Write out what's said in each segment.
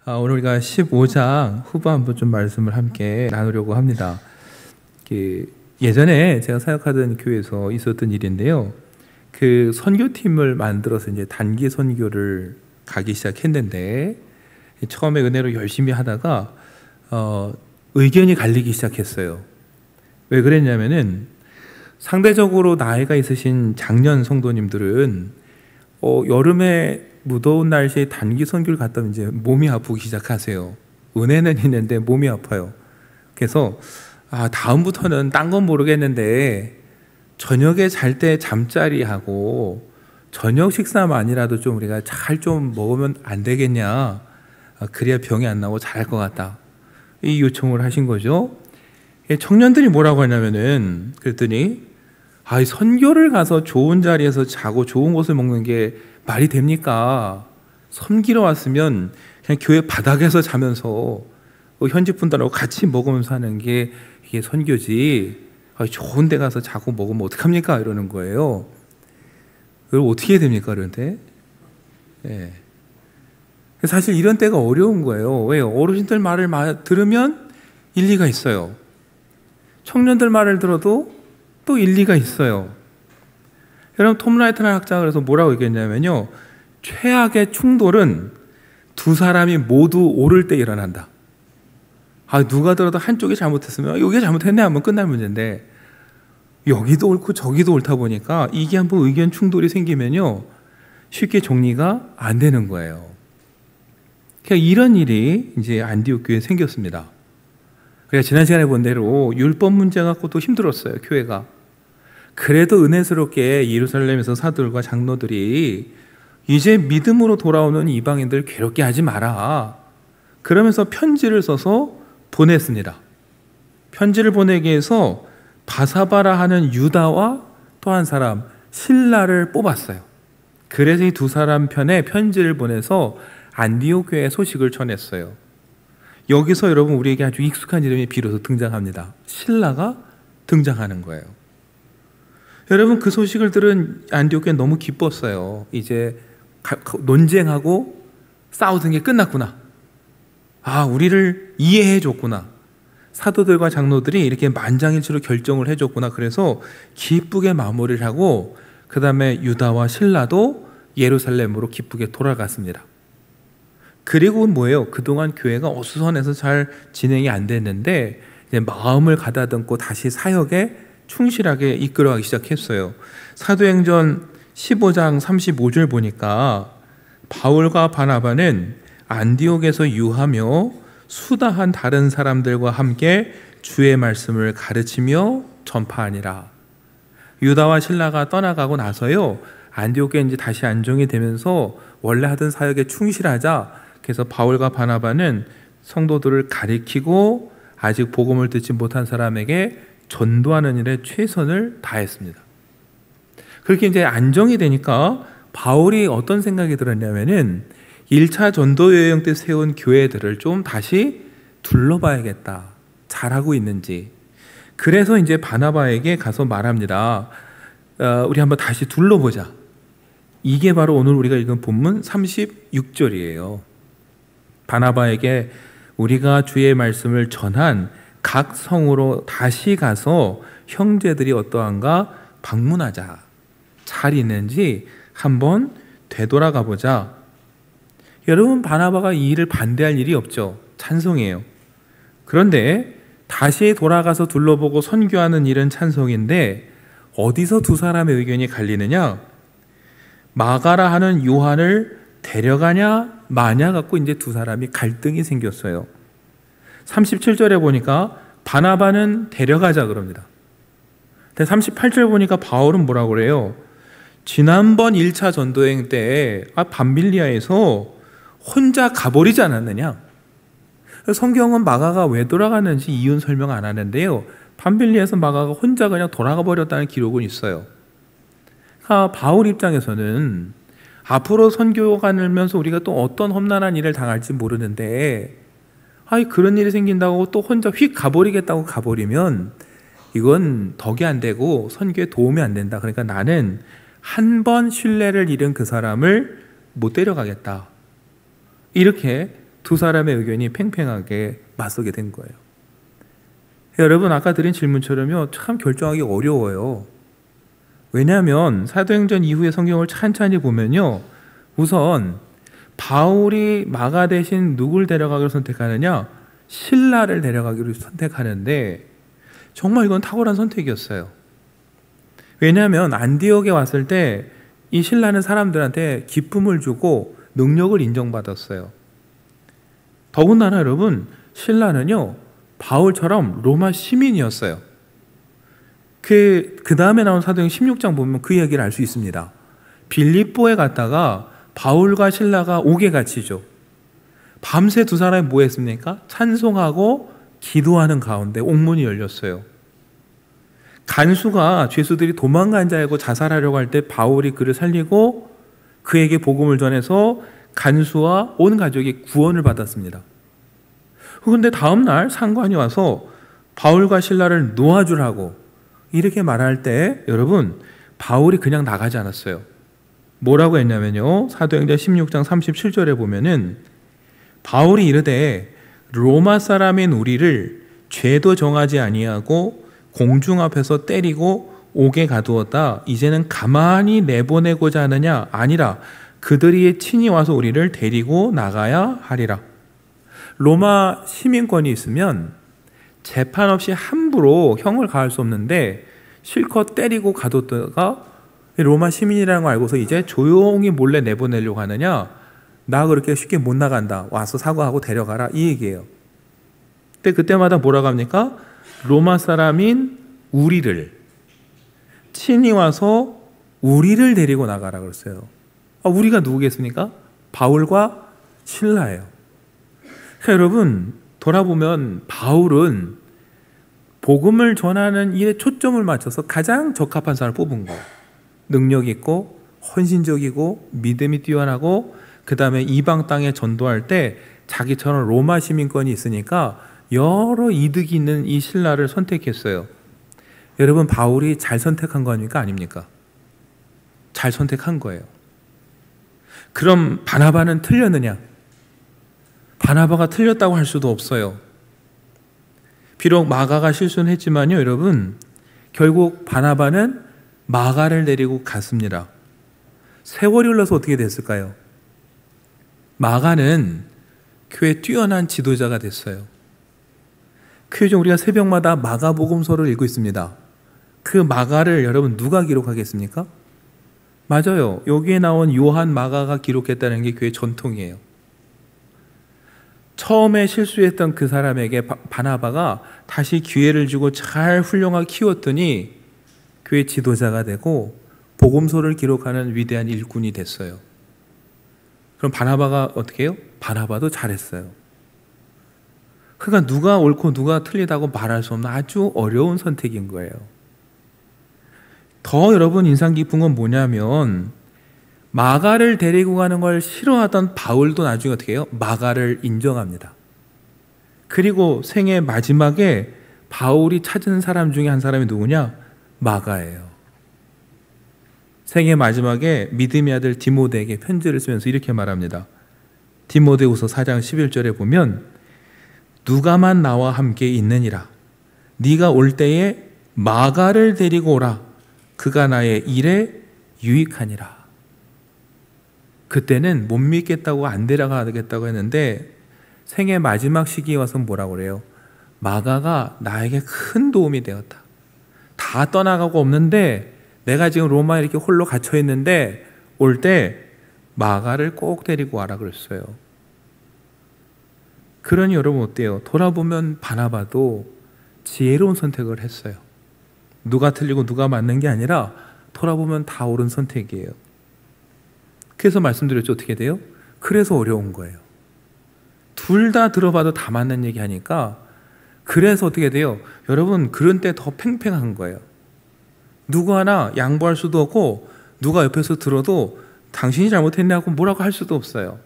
오늘 우리가 15장 후반부 좀 말씀을 함께 나누려고 합니다. 예전에 제가 사역하던 교회에서 있었던 일인데요. 그 선교팀을 만들어서 이제 단기 선교를 가기 시작했는데, 처음에 은혜로 열심히 하다가 의견이 갈리기 시작했어요. 왜 그랬냐면은 상대적으로 나이가 있으신 장년 성도님들은 여름에 무더운 날씨에 단기 선교를 갔다 오면 이제 몸이 아프기 시작하세요. 은혜는 있는데 몸이 아파요. 그래서 다음부터는 딴 건 모르겠는데 저녁에 잘 때 잠자리하고 저녁 식사만이라도 좀 우리가 잘 좀 먹으면 안 되겠냐. 그래야 병이 안 나고 잘할 것 같다. 이 요청을 하신 거죠. 청년들이 뭐라고 하냐면은, 그랬더니 선교를 가서 좋은 자리에서 자고 좋은 곳을 먹는 게 말이 됩니까? 섬기러 왔으면 그냥 교회 바닥에서 자면서 현지 분들하고 같이 먹으면서 하는 게 이게 선교지. 좋은 데 가서 자고 먹으면 어떡합니까? 이러는 거예요. 그걸 어떻게 해야 됩니까? 그런데 사실 이런 때가 어려운 거예요. 왜요? 어르신들 말을 들으면 일리가 있어요. 청년들 말을 들어도 또 일리가 있어요. 여러분, 톰 라이트라는 학자가 그래서 뭐라고 얘기했냐면요, 최악의 충돌은 두 사람이 모두 옳을 때 일어난다. 누가 들어도 한쪽이 잘못했으면 여기가 잘못했네 하면 끝날 문제인데, 여기도 옳고 저기도 옳다 보니까 이게 한번 의견 충돌이 생기면요 쉽게 정리가 안 되는 거예요. 그러니까 이런 일이 이제 안디옥 교회에 생겼습니다. 그래서 지난 시간에 본 대로 율법 문제 갖고 또 힘들었어요, 교회가. 그래도 은혜스럽게 예루살렘에서 사도들과 장로들이 이제 믿음으로 돌아오는 이방인들 괴롭게 하지 마라, 그러면서 편지를 써서 보냈습니다. 편지를 보내기 위해서 바사바라 하는 유다와 또 한 사람 실라를 뽑았어요. 그래서 이 두 사람 편에 편지를 보내서 안디옥 교회의 소식을 전했어요. 여기서 여러분, 우리에게 아주 익숙한 이름이 비로소 등장합니다. 실라가 등장하는 거예요. 여러분, 그 소식을 들은 안디옥 교회는 너무 기뻤어요. 이제 논쟁하고 싸우던 게 끝났구나. 우리를 이해해 줬구나. 사도들과 장로들이 이렇게 만장일치로 결정을 해줬구나. 그래서 기쁘게 마무리를 하고 그 다음에 유다와 실라도 예루살렘으로 기쁘게 돌아갔습니다. 그리고 뭐예요? 그동안 교회가 어수선해서 잘 진행이 안 됐는데 이제 마음을 가다듬고 다시 사역에 충실하게 이끌어가기 시작했어요. 사도행전 15장 35절 보니까 바울과 바나바는 안디옥에서 유하며 수다한 다른 사람들과 함께 주의 말씀을 가르치며 전파하니라. 유다와 실라가 떠나가고 나서요, 안디옥에 이제 다시 안정이 되면서 원래 하던 사역에 충실하자. 그래서 바울과 바나바는 성도들을 가리키고 아직 복음을 듣지 못한 사람에게 전도하는 일에 최선을 다했습니다. 그렇게 이제 안정이 되니까 바울이 어떤 생각이 들었냐면은 1차 전도 여행 때 세운 교회들을 좀 다시 둘러봐야겠다. 잘하고 있는지. 그래서 이제 바나바에게 가서 말합니다. 우리 한번 다시 둘러보자. 이게 바로 오늘 우리가 읽은 본문 36절이에요. 바나바에게 우리가 주의 말씀을 전한 각 성으로 다시 가서 형제들이 어떠한가 방문하자. 잘 있는지 한번 되돌아가 보자. 여러분, 바나바가 이 일을 반대할 일이 없죠. 찬송이에요. 그런데 다시 돌아가서 둘러보고 선교하는 일은 찬송인데 어디서 두 사람의 의견이 갈리느냐? 마가라 하는 요한을 데려가냐 마냐 갖고 이제 두 사람이 갈등이 생겼어요. 37절에 보니까 바나바는 데려가자 그럽니다. 근데 38절 보니까 바울은 뭐라고 그래요? 지난번 1차 전도여행 때 밤빌리아에서 혼자 가버리지 않았느냐? 성경은 마가가 왜 돌아가는지 이유는 설명 안 하는데요, 밤빌리아에서 마가가 혼자 그냥 돌아가 버렸다는 기록은 있어요. 바울 입장에서는 앞으로 선교가면서 우리가 또 어떤 험난한 일을 당할지 모르는데 그런 일이 생긴다고 또 혼자 휙 가버리겠다고 가버리면 이건 덕이 안 되고 선교에 도움이 안 된다. 그러니까 나는 한 번 신뢰를 잃은 그 사람을 못 데려가겠다. 이렇게 두 사람의 의견이 팽팽하게 맞서게 된 거예요. 여러분, 아까 드린 질문처럼요, 참 결정하기 어려워요. 왜냐하면 사도행전 이후의 성경을 찬찬히 보면요, 우선 바울이 마가 대신 누굴 데려가기로 선택하느냐? 실라를 데려가기로 선택하는데, 정말 이건 탁월한 선택이었어요. 왜냐하면 안디옥에 왔을 때 이 실라는 사람들한테 기쁨을 주고 능력을 인정받았어요. 더군다나 여러분, 실라는요, 바울처럼 로마 시민이었어요. 그 다음에 나온 사도행 16장 보면 그 이야기를 알 수 있습니다. 빌립보에 갔다가 바울과 실라가 옥에 갇히죠. 밤새 두 사람이 뭐 했습니까? 찬송하고 기도하는 가운데 옥문이 열렸어요. 간수가 죄수들이 도망간 줄 알고 자살하려고 할 때 바울이 그를 살리고 그에게 복음을 전해서 간수와 온 가족이 구원을 받았습니다. 그런데 다음 날 상관이 와서 바울과 실라를 놓아주라고 이렇게 말할 때 여러분, 바울이 그냥 나가지 않았어요. 뭐라고 했냐면요, 사도행전 16장 37절에 보면은 바울이 이르되 로마 사람인 우리를 죄도 정하지 아니하고 공중 앞에서 때리고 옥에 가두었다. 이제는 가만히 내보내고자 하느냐? 아니라 그들이 친히 와서 우리를 데리고 나가야 하리라. 로마 시민권이 있으면 재판 없이 함부로 형을 가할 수 없는데 실컷 때리고 가뒀다가 로마 시민이라는 걸 알고서 이제 조용히 몰래 내보내려고 하느냐? 나 그렇게 쉽게 못 나간다. 와서 사과하고 데려가라. 이 얘기예요. 근데 그때마다 뭐라고 합니까? 로마 사람인 우리를 친히 와서 우리를 데리고 나가라 그랬어요. 우리가 누구겠습니까? 바울과 실라예요. 그러니까 여러분, 돌아보면 바울은 복음을 전하는 일에 초점을 맞춰서 가장 적합한 사람을 뽑은 거예요. 능력 있고 헌신적이고 믿음이 뛰어나고 그 다음에 이방 땅에 전도할 때 자기처럼 로마 시민권이 있으니까 여러 이득이 있는 이 실라를 선택했어요. 여러분, 바울이 잘 선택한 거니까 아닙니까? 잘 선택한 거예요. 그럼 바나바는 틀렸느냐? 바나바가 틀렸다고 할 수도 없어요. 비록 마가가 실수는 했지만요, 여러분, 결국 바나바는 마가를 데리고 갔습니다. 세월이 흘러서 어떻게 됐을까요? 마가는 교회 뛰어난 지도자가 됐어요. 그 요즘 우리가 새벽마다 마가복음서를 읽고 있습니다. 그 마가를 여러분 누가 기록하겠습니까? 맞아요. 여기에 나온 요한 마가가 기록했다는 게 교회 전통이에요. 처음에 실수했던 그 사람에게 바나바가 다시 기회를 주고 잘 훌륭하게 키웠더니 교회 지도자가 되고 복음서를 기록하는 위대한 일꾼이 됐어요. 그럼 바나바가 어떻게 해요? 바나바도 잘했어요. 그러니까 누가 옳고 누가 틀리다고 말할 수 없는 아주 어려운 선택인 거예요. 더 여러분 인상 깊은 건 뭐냐면 마가를 데리고 가는 걸 싫어하던 바울도 나중에 어떻게 해요? 마가를 인정합니다. 그리고 생애 마지막에 바울이 찾은 사람 중에 한 사람이 누구냐? 마가예요. 생애 마지막에 믿음의 아들 디모데에게 편지를 쓰면서 이렇게 말합니다. 디모데후서 4장 11절에 보면 누가만 나와 함께 있느니라. 네가 올 때에 마가를 데리고 오라. 그가 나의 일에 유익하니라. 그때는 못 믿겠다고 안 데려가겠다고 했는데 생애 마지막 시기에 와서 뭐라고 그래요? 마가가 나에게 큰 도움이 되었다. 다 떠나가고 없는데 내가 지금 로마에 이렇게 홀로 갇혀 있는데 올 때 마가를 꼭 데리고 와라 그랬어요. 그러니 여러분 어때요? 돌아보면 바나바도 지혜로운 선택을 했어요. 누가 틀리고 누가 맞는 게 아니라 돌아보면 다 옳은 선택이에요. 그래서 말씀드렸죠. 어떻게 돼요? 그래서 어려운 거예요. 둘 다 들어봐도 다 맞는 얘기 하니까 그래서 어떻게 돼요? 여러분 그런 때 더 팽팽한 거예요. 누구 하나 양보할 수도 없고 누가 옆에서 들어도 당신이 잘못했냐고 뭐라고 할 수도 없어요.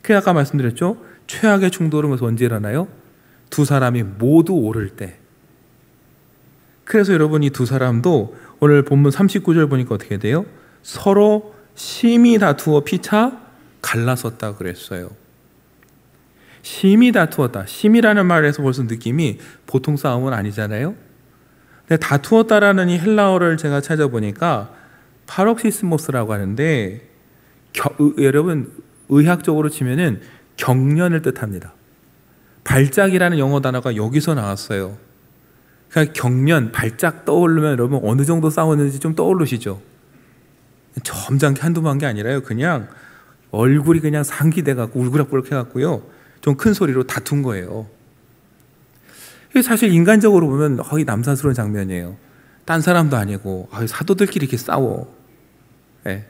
그래서 아까 말씀드렸죠. 최악의 충돌은 언제 일어나요? 두 사람이 모두 옳을 때. 그래서 여러분 이 두 사람도 오늘 본문 39절 보니까 어떻게 돼요? 서로 심히 다투어 피차 갈라섰다 그랬어요. 심히 다투었다. 심이라는 말에서 벌써 느낌이 보통 싸움은 아니잖아요. 근데 다투었다라는 이 헬라어를 제가 찾아보니까 파록시스모스라고 하는데 여러분 의학적으로 치면은 경련을 뜻합니다. 발작이라는 영어 단어가 여기서 나왔어요. 그러니까 경련, 발작 떠오르면 여러분 어느 정도 싸웠는지 좀 떠오르시죠? 점잖게 한두 번 게 아니라요. 그냥 얼굴이 그냥 상기돼갖고 울그락불락 해갖고요. 좀 큰 소리로 다툰 거예요. 이게 사실 인간적으로 보면 거의 남사스러운 장면이에요. 딴 사람도 아니고 사도들끼리 이렇게 싸워. 네.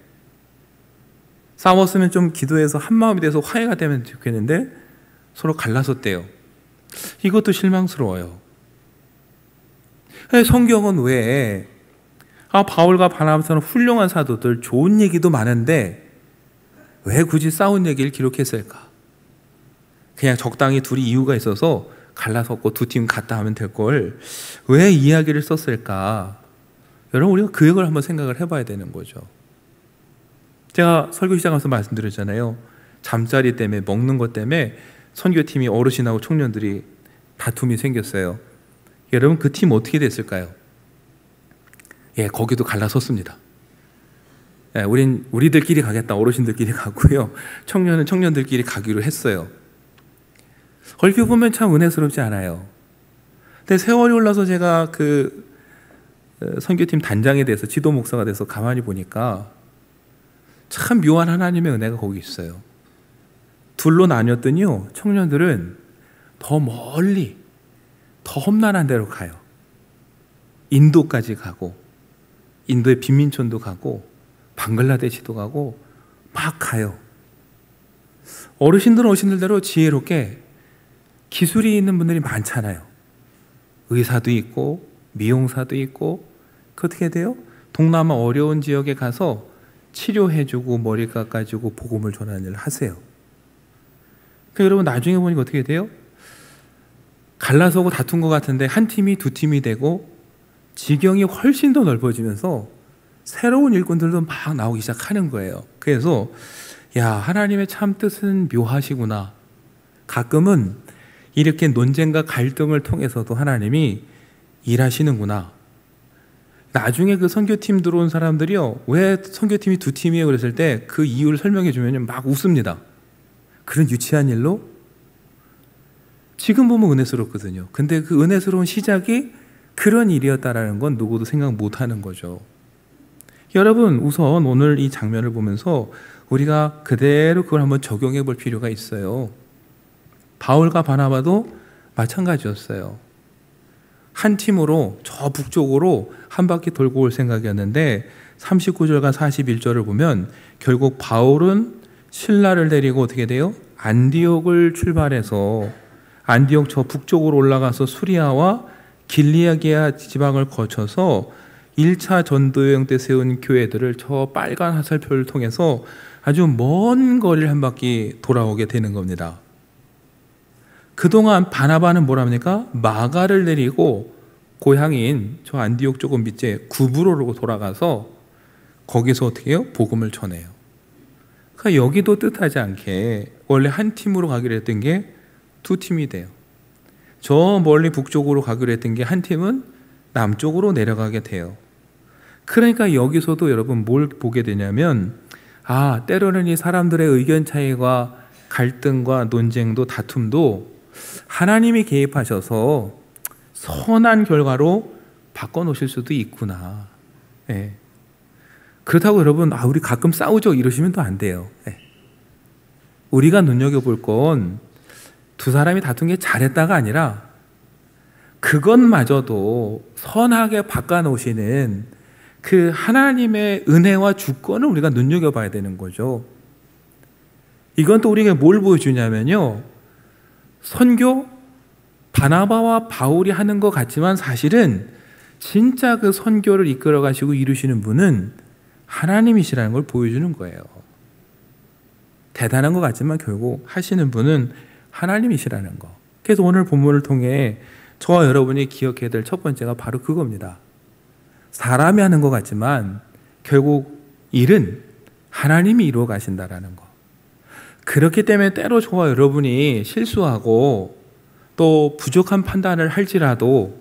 싸웠으면 좀 기도해서 한마음이 돼서 화해가 되면 좋겠는데 서로 갈라섰대요. 이것도 실망스러워요. 성경은 왜 바울과 바나바처럼 훌륭한 사도들 좋은 얘기도 많은데 왜 굳이 싸운 얘기를 기록했을까? 그냥 적당히 둘이 이유가 있어서 갈라섰고 두 팀 갔다 하면 될 걸 왜 이야기를 썼을까? 여러분 우리가 그 역을 한번 생각을 해봐야 되는 거죠. 제가 설교 시작하면서 말씀드렸잖아요. 잠자리 때문에 먹는 것 때문에 선교팀이 어르신하고 청년들이 다툼이 생겼어요. 여러분 그 팀 어떻게 됐을까요? 거기도 갈라섰습니다. 우리들끼리 가겠다. 어르신들끼리 가고요. 청년은 청년들끼리 가기로 했어요. 얼핏 보면 참 은혜스럽지 않아요. 근데 세월이 흘러서 제가 그 선교팀 단장에 대해서 지도 목사가 돼서 가만히 보니까 참 묘한 하나님의 은혜가 거기 있어요. 둘로 나뉘었더니요. 청년들은 더 멀리, 더 험난한 데로 가요. 인도까지 가고, 인도의 빈민촌도 가고, 방글라데시도 가고, 막 가요. 어르신들은 어르신들대로 지혜롭게 기술이 있는 분들이 많잖아요. 의사도 있고, 미용사도 있고, 그 어떻게 돼요? 동남아 어려운 지역에 가서 치료해주고, 머리 깎아주고, 복음을 전하는 일을 하세요. 그러니까 여러분 나중에 보니까 어떻게 돼요? 갈라서고 다툰 것 같은데 한 팀이 두 팀이 되고 지경이 훨씬 더 넓어지면서 새로운 일꾼들도 막 나오기 시작하는 거예요. 그래서 하나님의 참 뜻은 묘하시구나. 가끔은 이렇게 논쟁과 갈등을 통해서도 하나님이 일하시는구나. 나중에 그 선교팀 들어온 사람들이요. 왜 선교팀이 두 팀이에요? 그랬을 때 그 이유를 설명해 주면 막 웃습니다. 그런 유치한 일로? 지금 보면 은혜스럽거든요. 근데 그 은혜스러운 시작이 그런 일이었다라는 건 누구도 생각 못하는 거죠. 여러분 우선 오늘 이 장면을 보면서 우리가 그대로 그걸 한번 적용해 볼 필요가 있어요. 바울과 바나바도 마찬가지였어요. 한 팀으로 저 북쪽으로 한 바퀴 돌고 올 생각이었는데 39절과 41절을 보면 결국 바울은 실라를 데리고 어떻게 돼요? 안디옥을 출발해서 안디옥 저 북쪽으로 올라가서 수리아와 길리아기아 지방을 거쳐서 1차 전도여행 때 세운 교회들을 저 빨간 화살표를 통해서 아주 먼 거리를 한 바퀴 돌아오게 되는 겁니다. 그동안 바나바는 뭐랍니까? 마가를 데리고 고향인 저 안디옥 조금 밑에 구브로로 돌아가서 거기서 어떻게 해요? 복음을 전해요. 그러니까 여기도 뜻하지 않게 원래 한 팀으로 가기로 했던 게 두 팀이 돼요. 저 멀리 북쪽으로 가기로 했던 게 한 팀은 남쪽으로 내려가게 돼요. 그러니까 여기서도 여러분 뭘 보게 되냐면 때로는 이 사람들의 의견 차이와 갈등과 논쟁도 다툼도 하나님이 개입하셔서 선한 결과로 바꿔놓으실 수도 있구나. 그렇다고 여러분 우리 가끔 싸우죠 이러시면 또 안 돼요. 우리가 눈여겨볼 건 두 사람이 다툰 게 잘했다가 아니라 그것마저도 선하게 바꿔놓으시는 그 하나님의 은혜와 주권을 우리가 눈여겨봐야 되는 거죠. 이건 또 우리에게 뭘 보여주냐면요. 선교 바나바와 바울이 하는 것 같지만 사실은 진짜 그 선교를 이끌어 가시고 이루시는 분은 하나님이시라는 걸 보여주는 거예요. 대단한 것 같지만 결국 하시는 분은 하나님이시라는 거. 그래서 오늘 본문을 통해 저와 여러분이 기억해야 될 첫 번째가 바로 그겁니다. 사람이 하는 것 같지만 결국 일은 하나님이 이루어 가신다라는 거. 그렇기 때문에 때로 저와 여러분이 실수하고 또 부족한 판단을 할지라도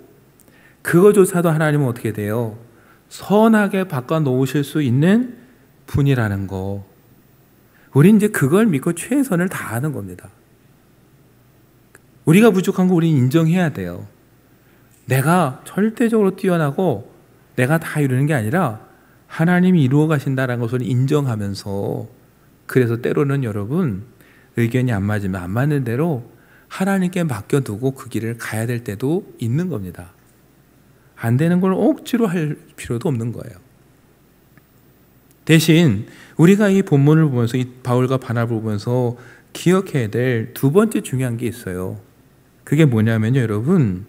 그거조차도 하나님은 어떻게 돼요? 선하게 바꿔놓으실 수 있는 분이라는 거. 우린 이제 그걸 믿고 최선을 다하는 겁니다. 우리가 부족한 거 우린 인정해야 돼요. 내가 절대적으로 뛰어나고 내가 다 이루는 게 아니라 하나님이 이루어 가신다는 것을 인정하면서, 그래서 때로는 여러분 의견이 안 맞으면 안 맞는 대로 하나님께 맡겨두고 그 길을 가야 될 때도 있는 겁니다. 안 되는 걸 억지로 할 필요도 없는 거예요. 대신 우리가 이 본문을 보면서, 이 바울과 바나바를 보면서 기억해야 될 두 번째 중요한 게 있어요. 그게 뭐냐면요, 여러분,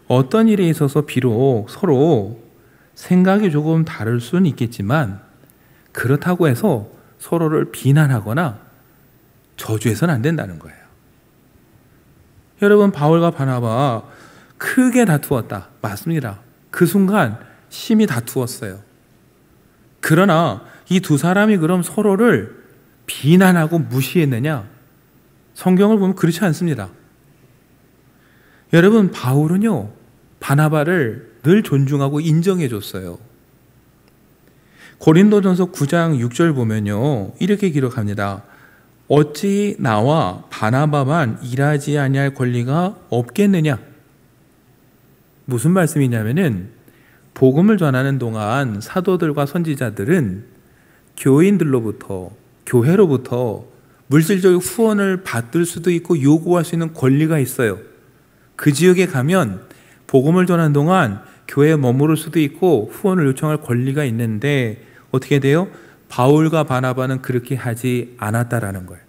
어떤 일에 있어서 비록 서로 생각이 조금 다를 수는 있겠지만 그렇다고 해서 서로를 비난하거나 저주해서는 안 된다는 거예요. 여러분, 바울과 바나바 크게 다투었다. 맞습니다. 그 순간 심히 다투었어요. 그러나 이 두 사람이 그럼 서로를 비난하고 무시했느냐? 성경을 보면 그렇지 않습니다. 여러분, 바울은요, 바나바를 늘 존중하고 인정해 줬어요. 고린도전서 9장 6절 보면요, 이렇게 기록합니다. 어찌 나와 바나바만 일하지 아니할 권리가 없겠느냐? 무슨 말씀이냐면은, 복음을 전하는 동안 사도들과 선지자들은 교인들로부터, 교회로부터 물질적 후원을 받을 수도 있고 요구할 수 있는 권리가 있어요. 그 지역에 가면 복음을 전하는 동안 교회에 머무를 수도 있고 후원을 요청할 권리가 있는데 어떻게 돼요? 바울과 바나바는 그렇게 하지 않았다라는 거예요.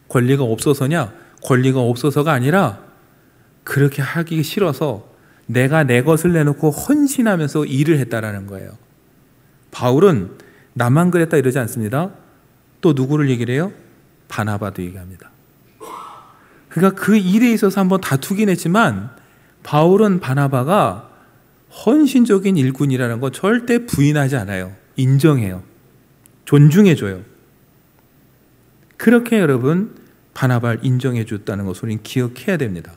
권리가 없어서냐? 권리가 없어서가 아니라 그렇게 하기 싫어서 내가 내 것을 내놓고 헌신하면서 일을 했다라는 거예요. 바울은 나만 그랬다 이러지 않습니다. 또 누구를 얘기를 해요? 바나바도 얘기합니다. 그러니까 그 일에 있어서 한번 다투긴 했지만 바울은 바나바가 헌신적인 일꾼이라는 거 절대 부인하지 않아요. 인정해요. 존중해줘요. 그렇게 여러분 바나바를 인정해 줬다는 것을 우리는 기억해야 됩니다.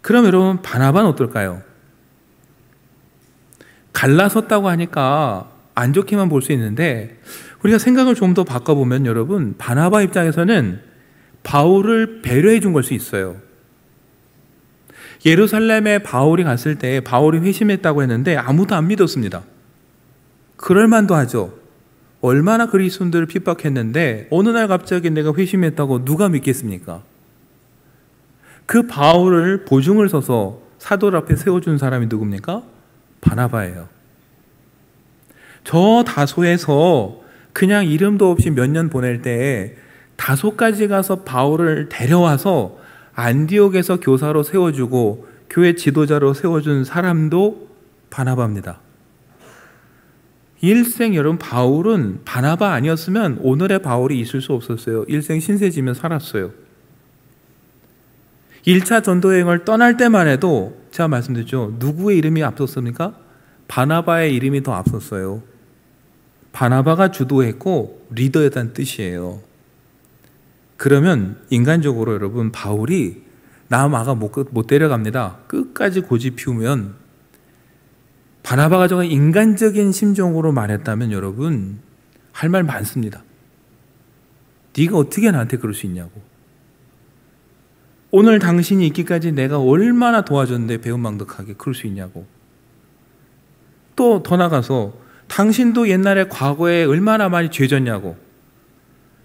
그럼 여러분 바나바는 어떨까요? 갈라섰다고 하니까 안 좋게만 볼 수 있는데 우리가 생각을 좀 더 바꿔보면 여러분 바나바 입장에서는 바울을 배려해 준 걸 수 있어요. 예루살렘에 바울이 갔을 때 바울이 회심했다고 했는데 아무도 안 믿었습니다. 그럴 만도 하죠. 얼마나 그리스도인들을 핍박했는데 어느 날 갑자기 내가 회심했다고 누가 믿겠습니까? 그 바울을 보증을 서서 사도들 앞에 세워준 사람이 누굽니까? 바나바예요. 저 다소에서 그냥 이름도 없이 몇 년 보낼 때 다소까지 가서 바울을 데려와서 안디옥에서 교사로 세워주고 교회 지도자로 세워준 사람도 바나바입니다. 일생 여러분 바울은 바나바 아니었으면 오늘의 바울이 있을 수 없었어요. 일생 신세지면 살았어요. 1차 전도여행을 떠날 때만 해도 제가 말씀드렸죠. 누구의 이름이 앞섰습니까? 바나바의 이름이 더 앞섰어요. 바나바가 주도했고 리더였다는 뜻이에요. 그러면 인간적으로 여러분 바울이 나 마가 못 데려갑니다. 끝까지 고집 피우면 바나바가 저가 인간적인 심정으로 말했다면 여러분 할 말 많습니다. 네가 어떻게 나한테 그럴 수 있냐고. 오늘 당신이 있기까지 내가 얼마나 도와줬는데 배은망덕하게 그럴 수 있냐고. 또 더 나가서 당신도 옛날에 과거에 얼마나 많이 죄졌냐고.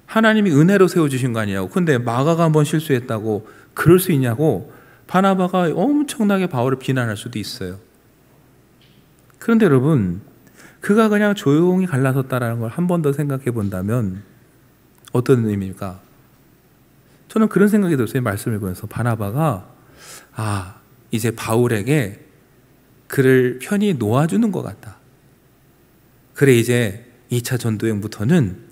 하나님이 은혜로 세워주신 거 아니냐고. 근데 마가가 한번 실수했다고 그럴 수 있냐고. 바나바가 엄청나게 바울을 비난할 수도 있어요. 그런데 여러분 그가 그냥 조용히 갈라섰다는 걸 한 번 더 생각해 본다면 어떤 의미입니까? 저는 그런 생각이 들었어요. 말씀을 보면서 바나바가 이제 바울에게 그를 편히 놓아주는 것 같다. 그래 이제 2차 전도여행부터는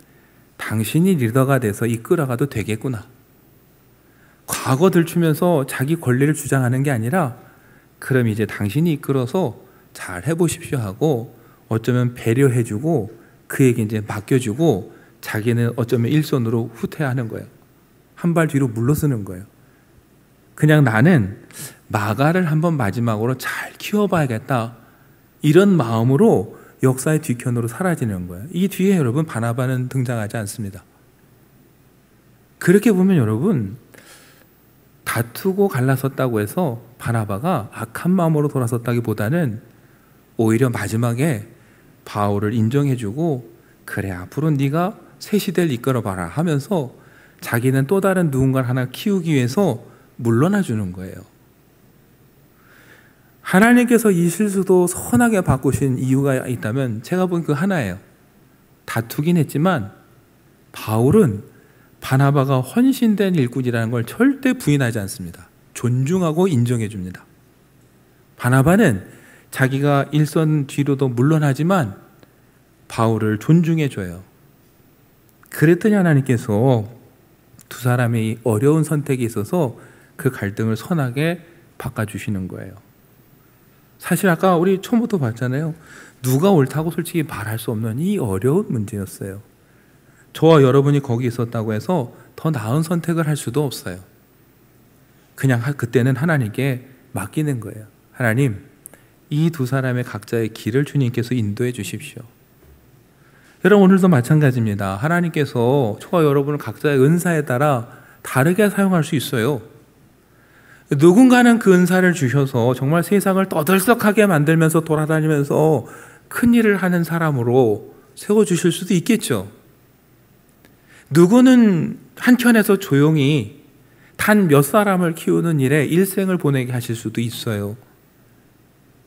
당신이 리더가 돼서 이끌어가도 되겠구나. 과거 들추면서 자기 권리를 주장하는 게 아니라 그럼 이제 당신이 이끌어서 잘 해보십시오 하고 어쩌면 배려해주고 그에게 이제 맡겨주고 자기는 어쩌면 일손으로 후퇴하는 거예요. 한 발 뒤로 물러서는 거예요. 그냥 나는 마가를 한번 마지막으로 잘 키워봐야겠다, 이런 마음으로 역사의 뒤편으로 사라지는 거예요. 이 뒤에 여러분 바나바는 등장하지 않습니다. 그렇게 보면 여러분, 다투고 갈라섰다고 해서 바나바가 악한 마음으로 돌아섰다기보다는 오히려 마지막에 바울을 인정해주고, 그래 앞으로 네가 새 시대를 이끌어봐라 하면서 자기는 또 다른 누군가를 하나 키우기 위해서 물러나 주는 거예요. 하나님께서 이 실수도 선하게 바꾸신 이유가 있다면 제가 본 그 하나예요. 다투긴 했지만 바울은 바나바가 헌신된 일꾼이라는 걸 절대 부인하지 않습니다. 존중하고 인정해 줍니다. 바나바는 자기가 일선 뒤로도 물러나지만 바울을 존중해 줘요. 그랬더니 하나님께서 두 사람의 어려운 선택이 있어서 그 갈등을 선하게 바꿔주시는 거예요. 사실 아까 우리 처음부터 봤잖아요. 누가 옳다고 솔직히 말할 수 없는 이 어려운 문제였어요. 저와 여러분이 거기 있었다고 해서 더 나은 선택을 할 수도 없어요. 그냥 그때는 하나님께 맡기는 거예요. 하나님, 이 두 사람의 각자의 길을 주님께서 인도해 주십시오. 여러분, 오늘도 마찬가지입니다. 하나님께서 저와 여러분을 각자의 은사에 따라 다르게 사용할 수 있어요. 누군가는 그 은사를 주셔서 정말 세상을 떠들썩하게 만들면서 돌아다니면서 큰 일을 하는 사람으로 세워주실 수도 있겠죠. 누구는 한켠에서 조용히 단 몇 사람을 키우는 일에 일생을 보내게 하실 수도 있어요.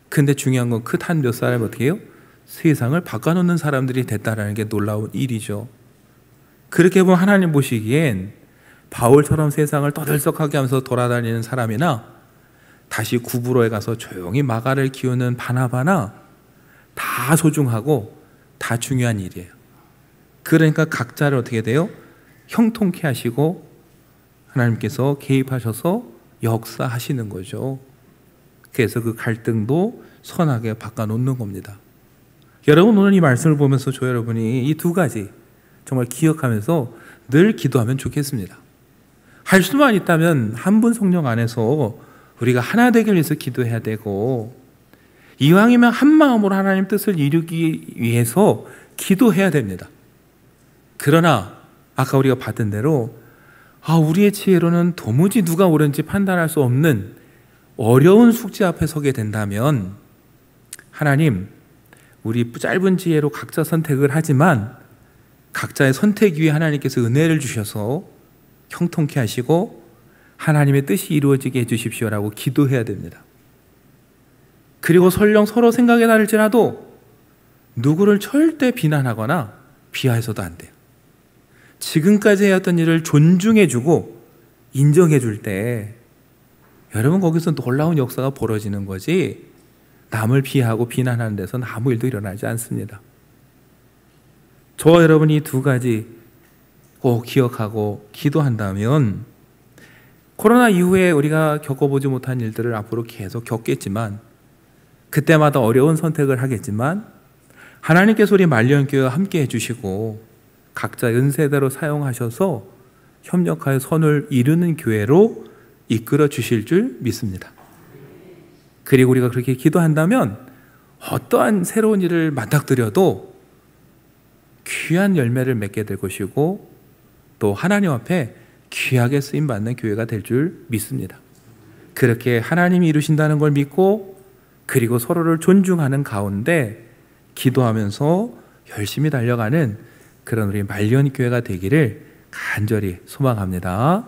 근데 중요한 건 그 단 몇 사람이 어떻게 해요? 세상을 바꿔놓는 사람들이 됐다라는 게 놀라운 일이죠. 그렇게 보면 하나님 보시기엔 바울처럼 세상을 떠들썩하게 하면서 돌아다니는 사람이나 다시 구브로에 가서 조용히 마가를 키우는 바나바나 다 소중하고 다 중요한 일이에요. 그러니까 각자를 어떻게 돼요? 형통케 하시고 하나님께서 개입하셔서 역사하시는 거죠. 그래서 그 갈등도 선하게 바꿔놓는 겁니다. 여러분, 오늘 이 말씀을 보면서 저 여러분이 이 두 가지 정말 기억하면서 늘 기도하면 좋겠습니다. 할 수만 있다면 한 분 성령 안에서 우리가 하나 되기 위해서 기도해야 되고, 이왕이면 한 마음으로 하나님 뜻을 이루기 위해서 기도해야 됩니다. 그러나 아까 우리가 봤던 대로 우리의 지혜로는 도무지 누가 옳은지 판단할 수 없는 어려운 숙제 앞에 서게 된다면 하나님, 우리 짧은 지혜로 각자 선택을 하지만 각자의 선택 위에 하나님께서 은혜를 주셔서 형통케 하시고 하나님의 뜻이 이루어지게 해주십시오라고 기도해야 됩니다. 그리고 설령 서로 생각이 다를지라도 누구를 절대 비난하거나 비하해서도 안 돼요. 지금까지 해왔던 일을 존중해주고 인정해줄 때 여러분, 거기서 놀라운 역사가 벌어지는 거지, 남을 비하하고 비난하는 데서는 아무 일도 일어나지 않습니다. 저와 여러분이 두 가지 꼭 기억하고 기도한다면 코로나 이후에 우리가 겪어보지 못한 일들을 앞으로 계속 겪겠지만, 그때마다 어려운 선택을 하겠지만 하나님께서 우리 말년교회와 함께 해주시고 각자의 은세대로 사용하셔서 협력하여 선을 이루는 교회로 이끌어 주실 줄 믿습니다. 그리고 우리가 그렇게 기도한다면 어떠한 새로운 일을 맞닥뜨려도 귀한 열매를 맺게 될 것이고 또 하나님 앞에 귀하게 쓰임받는 교회가 될 줄 믿습니다. 그렇게 하나님이 이루신다는 걸 믿고 그리고 서로를 존중하는 가운데 기도하면서 열심히 달려가는 그런 우리 말년 교회가 되기를 간절히 소망합니다.